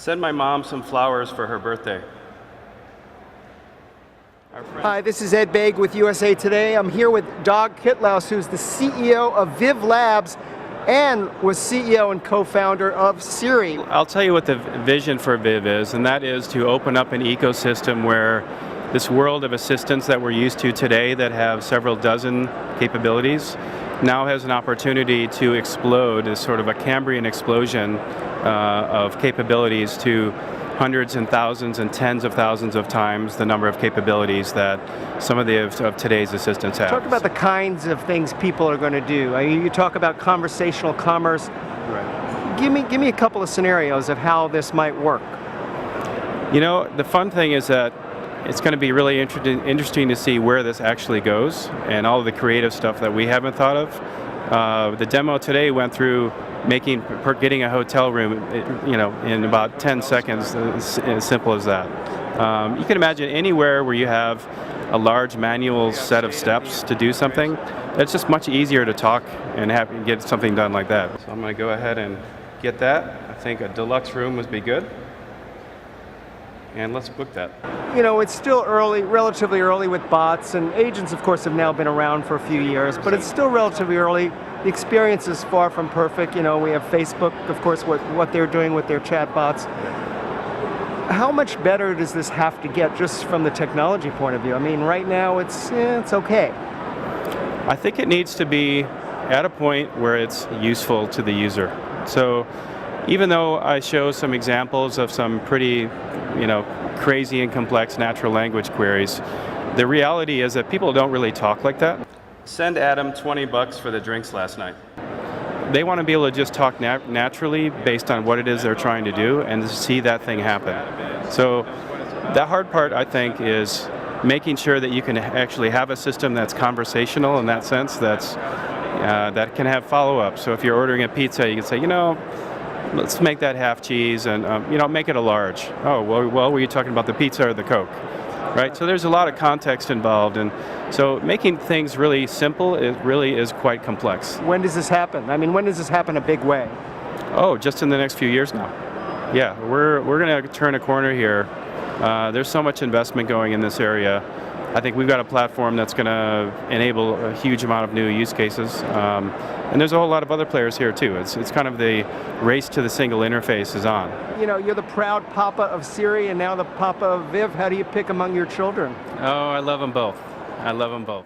Send my mom some flowers for her birthday. Hi, this is Ed Baig with USA Today. I'm here with Dag Kitlaus, who's the CEO of Viv Labs and was CEO and co-founder of Siri. I'll tell you what the vision for Viv is, and that is to open up an ecosystem where this world of assistants that we're used to today that have several dozen capabilities now has an opportunity to explode as sort of a Cambrian explosion of capabilities to hundreds and thousands and tens of thousands of times the number of capabilities that some of today's assistants have. Talk about the kinds of things people are going to do. I mean, you talk about conversational commerce. Right. Give me a couple of scenarios of how this might work. You know, the fun thing is that it's going to be really interesting to see where this actually goes and all of the creative stuff that we haven't thought of. The demo today went through getting a hotel room, in about 10 seconds, as simple as that. You can imagine anywhere where you have a large manual set of steps to do something, it's just much easier to talk and get something done like that. So I'm going to go ahead and get that. I think a deluxe room would be good. And let's book that. You know, it's still early, relatively early with bots, and agents, of course, have now been around for a few years, but it's still relatively early. The experience is far from perfect. You know, we have Facebook, of course, what they're doing with their chat bots. How much better does this have to get just from the technology point of view? I mean, right now it's okay. I think it needs to be at a point where it's useful to the user. So even though I show some examples of some pretty, crazy and complex natural language queries, the reality is that people don't really talk like that. Send Adam $20 for the drinks last night. They want to be able to just talk naturally based on what it is they're trying to do and see that thing happen. So the hard part, I think, is making sure that you can actually have a system that's conversational in that sense, that can have follow-up. So if you're ordering a pizza, you can say, let's make that half cheese and make it a large. Oh, well, were you talking about the pizza or the Coke? Right? So there's a lot of context involved, and so making things really simple is quite complex. When does this happen? I mean, when does this happen a big way? Oh, just in the next few years now. Yeah, we're going to turn a corner here. There's so much investment going in this area. I think we've got a platform that's going to enable a huge amount of new use cases. And there's a whole lot of other players here too. It's kind of the race to the single interface is on. You know, you're the proud papa of Siri and now the papa of Viv. How do you pick among your children? Oh, I love them both. I love them both.